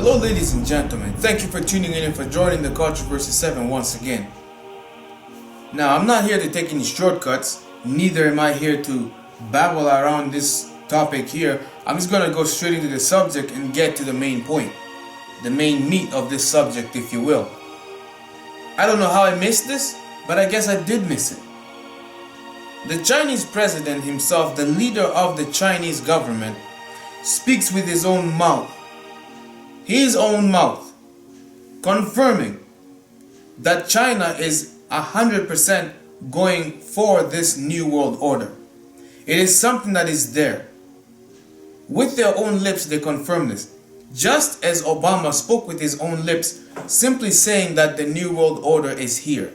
Hello ladies and gentlemen, thank you for tuning in and for joining the Controversy 7 once again. Now I'm not here to take any shortcuts, neither am I here to babble around this topic here. I'm just going to go straight into the subject and get to the main point, the main meat of this subject if you will. I don't know how I missed this, but I guess I did miss it. The Chinese president himself, the leader of the Chinese government, speaks with his own mouth, confirming that China is 100% going for this new world order. It is something that is there. With their own lips they confirm this. Just as Obama spoke with his own lips, simply saying that the new world order is here.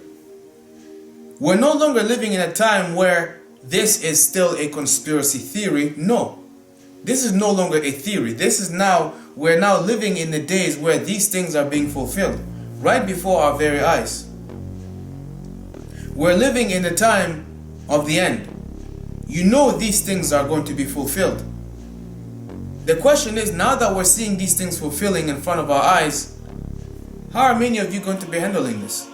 We're no longer living in a time where this is still a conspiracy theory. No. This is no longer a theory. We're now living in the days where these things are being fulfilled right before our very eyes. We're living in the time of the end. You know these things are going to be fulfilled. The question is, now that we're seeing these things fulfilling in front of our eyes, how are many of you going to be handling this?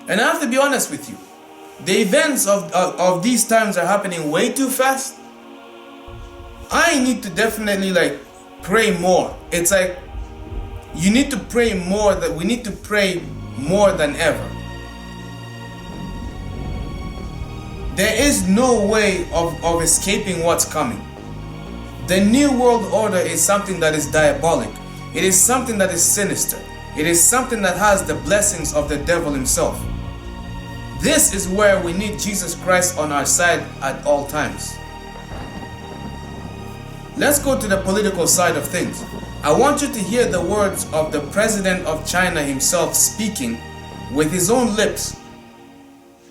And I have to be honest with you, the events of these times are happening way too fast. I need to definitely pray more. It's like you need to pray more, that we need to pray more than ever. There is no way of escaping what's coming. The new world order is something that is diabolic. It is something that is sinister. It is something that has the blessings of the devil himself. This is where we need Jesus Christ on our side at all times. Let's go to the political side of things. I want you to hear the words of the president of China himself speaking with his own lips,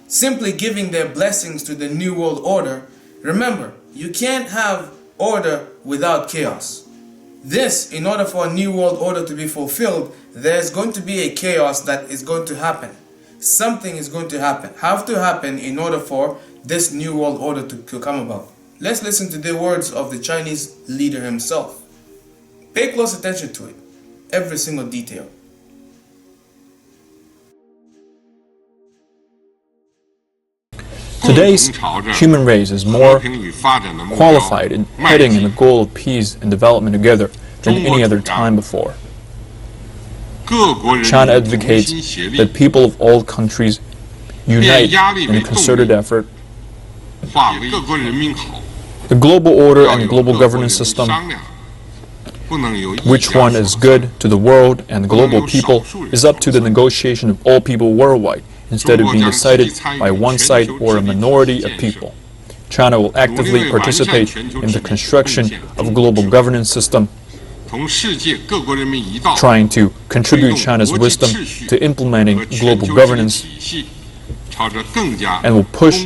simply giving their blessings to the new world order. Remember, you can't have order without chaos. In order for a new world order to be fulfilled, there's going to be a chaos that is going to happen. Something is going to happen in order for this new world order to come about. Let's listen to the words of the Chinese leader himself. Pay close attention to it, every single detail. Today's human race is more qualified in heading in the goal of peace and development together than any other time before. China advocates that people of all countries unite in a concerted effort. The global order and global governance system, which one is good to the world and the global people, is up to the negotiation of all people worldwide, instead of being decided by one side or a minority of people. China will actively participate in the construction of a global governance system, trying to contribute China's wisdom to implementing global governance, and will push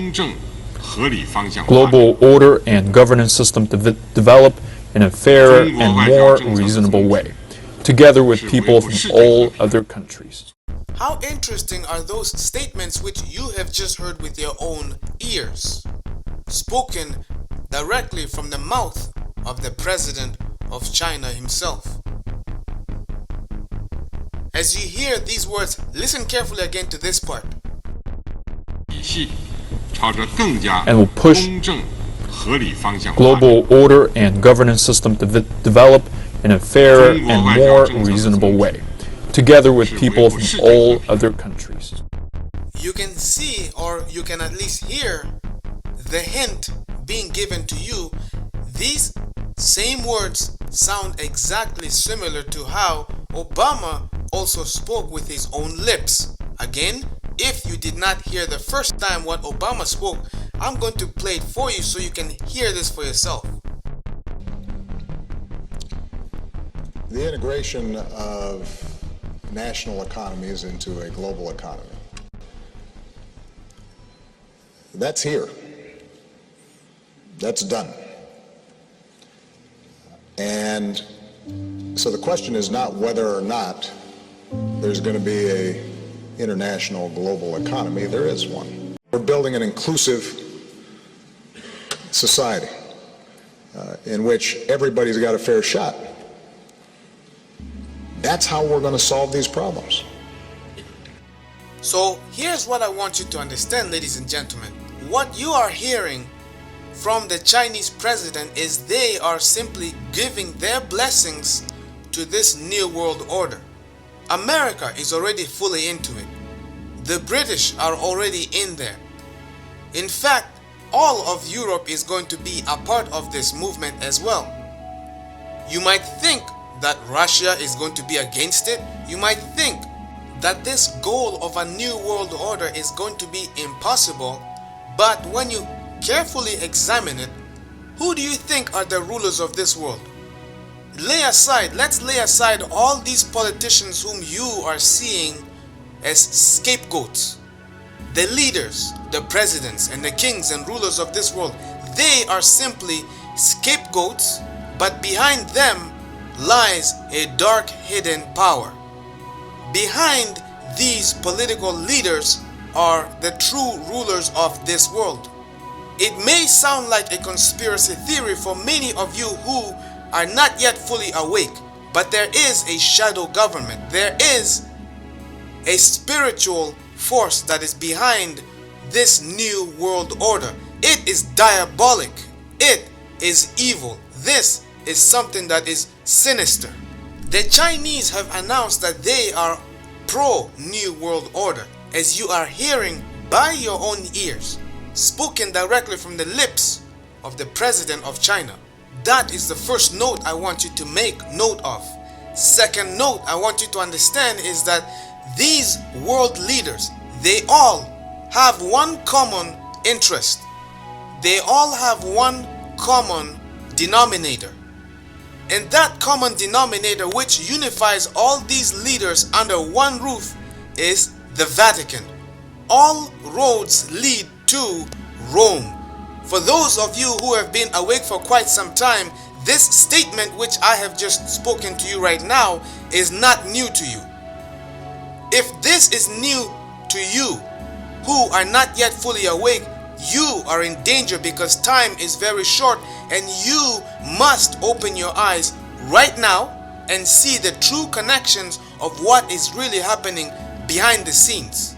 global order and governance system to develop in a fairer and more reasonable way, together with people from all other countries. How interesting are those statements which you have just heard with your own ears, spoken directly from the mouth of the president of China himself. As you hear these words, listen carefully again to this part. And will push global order and governance system to develop in a fairer and more reasonable way, together with people from all other countries. You can see, or you can at least hear, the hint being given to you. These same words sound exactly similar to how Obama also spoke with his own lips. Again, if you did not hear the first time what Obama spoke, I'm going to play it for you so you can hear this for yourself. The integration of national economies into a global economy. That's here. That's done. And so the question is not whether or not there's going to be a international global economy. There is one. We're building an inclusive society in which everybody's got a fair shot. That's how we're going to solve these problems. So here's what I want you to understand, ladies and gentlemen. What you are hearing from the Chinese president is they are simply giving their blessings to this new world order. America is already fully into it. The British are already in there. In fact, all of Europe is going to be a part of this movement as well. You might think that Russia is going to be against it. You might think that this goal of a new world order is going to be impossible. But when you carefully examine it, who do you think are the rulers of this world? Let's lay aside all these politicians whom you are seeing as scapegoats. The leaders, the presidents and the kings and rulers of this world, they are simply scapegoats, but behind them lies a dark hidden power. Behind these political leaders are the true rulers of this world. It may sound like a conspiracy theory for many of you who are not yet fully awake, but there is a shadow government. There is a spiritual force that is behind this new world order. It is diabolic. It is evil. This is something that is sinister. The Chinese have announced that they are pro new world order, as you are hearing by your own ears, spoken directly from the lips of the president of China. That is the first note I want you to make note of. Second note I want you to understand is that these world leaders, they all have one common interest. They all have one common denominator. And that common denominator which unifies all these leaders under one roof is the Vatican. All roads lead to Rome. For those of you who have been awake for quite some time, this statement which I have just spoken to you right now is not new to you. If this is new to you, who are not yet fully awake, you are in danger because time is very short and you must open your eyes right now and see the true connections of what is really happening behind the scenes.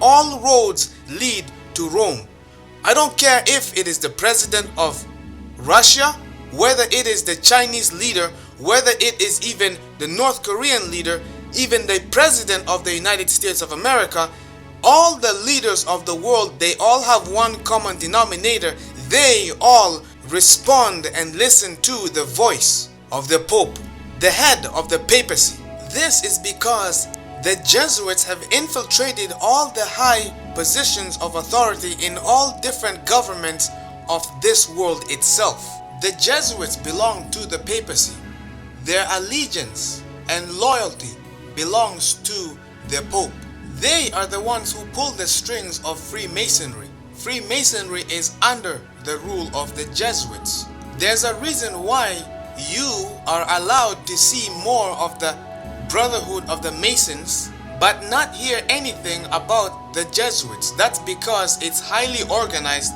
All roads lead to Rome. I don't care if it is the president of Russia, whether it is the Chinese leader, whether it is even the North Korean leader, even the president of the United States of America. All the leaders of the world, they all have one common denominator. They all respond and listen to the voice of the Pope, the head of the papacy. This is because the Jesuits have infiltrated all the high positions of authority in all different governments of this world itself. The Jesuits belong to the papacy. Their allegiance and loyalty belongs to the Pope. They are the ones who pull the strings of Freemasonry. Freemasonry is under the rule of the Jesuits. There's a reason why you are allowed to see more of the Brotherhood of the Masons, but not hear anything about the Jesuits. That's because it's highly organized.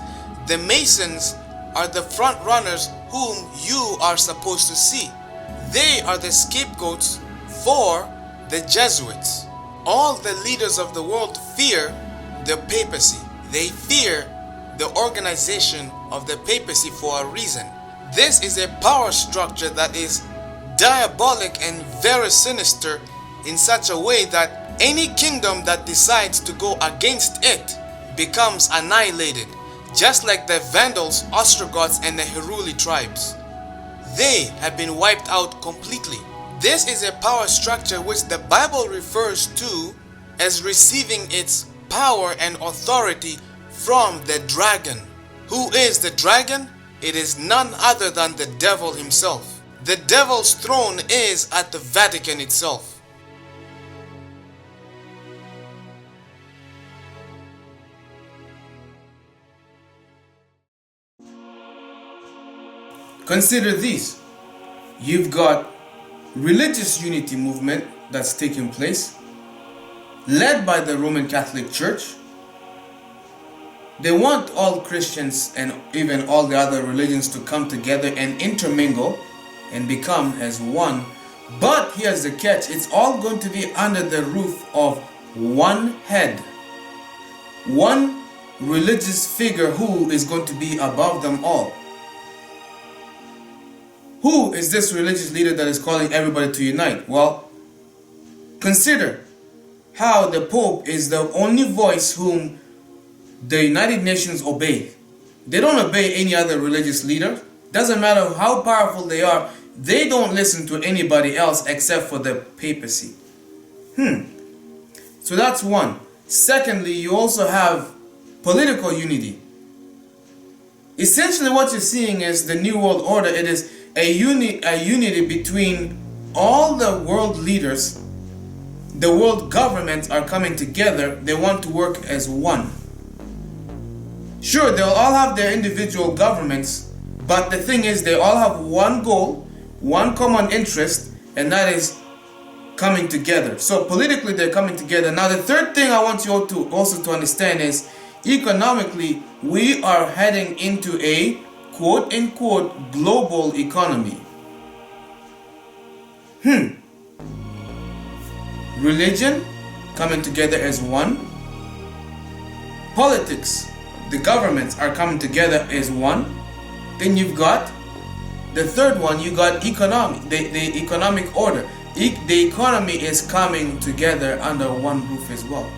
The Masons are the front runners whom you are supposed to see. They are the scapegoats for the Jesuits. All the leaders of the world fear the papacy. They fear the organization of the papacy for a reason. This is a power structure that is diabolic and very sinister in such a way that any kingdom that decides to go against it becomes annihilated, just like the Vandals, Ostrogoths, and the Heruli tribes. They have been wiped out completely. This is a power structure which the Bible refers to as receiving its power and authority from the dragon. Who is the dragon? It is none other than the devil himself. The devil's throne is at the Vatican itself. Consider these. You've got religious unity movement that's taking place, led by the Roman Catholic Church. They want all Christians and even all the other religions to come together and intermingle and become as one But here's the catch, it's all going to be under the roof of one head. One religious figure who is going to be above them all. Who is this religious leader that is calling everybody to unite? Well, consider how the Pope is the only voice whom the United Nations obey. They don't obey any other religious leader. Doesn't matter how powerful they are, they don't listen to anybody else except for the papacy. So that's one. Secondly, you also have political unity. Essentially what you're seeing is the New World Order. It is a unity between all the world leaders. The world governments are coming together. They want to work as one. Sure, they'll all have their individual governments, but the thing is they all have one goal, one common interest, and that is coming together. So politically they're coming together. Now the third thing I want you all to also to understand is economically we are heading into a quote-unquote global economy. Religion coming together as one. Politics, the governments are coming together as one. Then you've got the third one, you got economy, the economic order. The economy is coming together under one roof as well.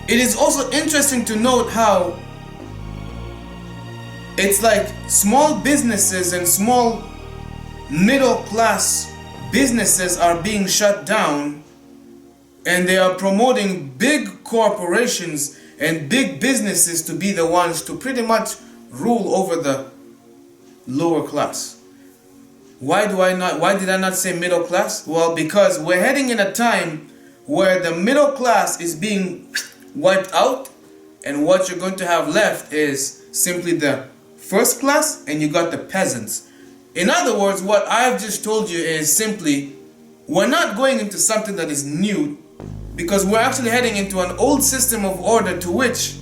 It is also interesting to note how it's like small businesses and small middle class businesses are being shut down, and they are promoting big corporations and big businesses to be the ones to pretty much rule over the lower class. Why did I not say middle class? Well, because we're heading in a time where the middle class is being wiped out, and what you're going to have left is simply the first class, and you got the peasants. In other words, what I've just told you is simply, we're not going into something that is new, because we're actually heading into an old system of order to which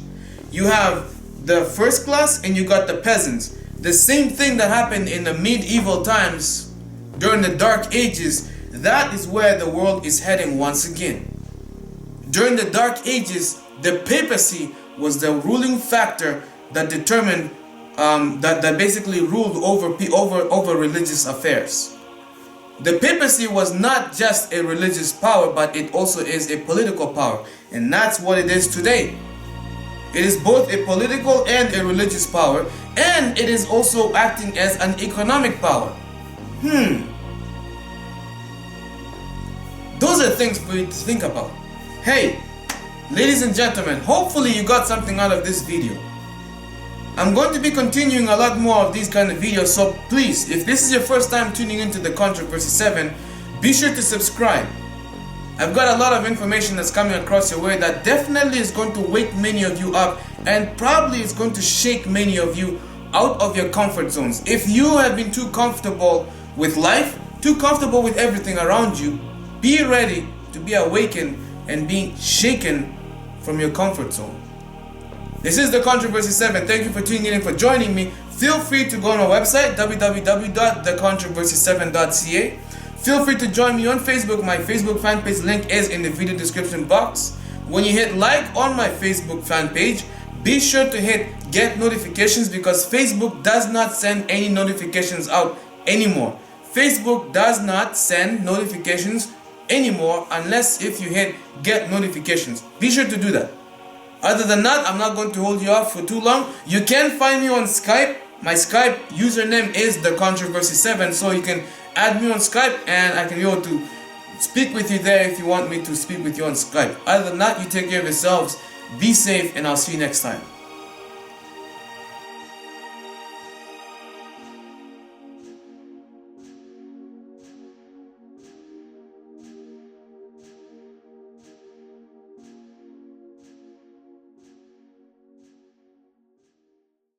you have the first class and you got the peasants. The same thing that happened in the medieval times during the Dark Ages, that is where the world is heading once again. During the Dark Ages, the papacy was the ruling factor that determined, that basically ruled over religious affairs. The papacy was not just a religious power, but it also is a political power. And that's what it is today. It is both a political and a religious power, and it is also acting as an economic power. Those are things for you to think about. Hey, ladies and gentlemen, hopefully you got something out of this video. I'm going to be continuing a lot more of these kind of videos, so please, if this is your first time tuning into the Controversy 7, be sure to subscribe. I've got a lot of information that's coming across your way that definitely is going to wake many of you up, and probably is going to shake many of you out of your comfort zones. If you have been too comfortable with life, too comfortable with everything around you, be ready to be awakened and being shaken from your comfort zone. This is the Controversy 7. Thank you for tuning in and for joining me. Feel free to go on our website, www.thecontroversy7.ca. Feel free to join me on Facebook. My Facebook fan page link is in the video description box. When you hit like on my Facebook fan page, be sure to hit get notifications, because Facebook does not send any notifications out anymore. Facebook does not send notifications anymore unless if you hit get notifications. Be sure to do that. Other than that, I'm not going to hold you off for too long. You can find me on Skype. My Skype username is thecontroversy7, so you can add me on Skype and I can be able to speak with you there if you want me to speak with you on Skype. Other than that, you take care of yourselves, be safe, and I'll see you next time.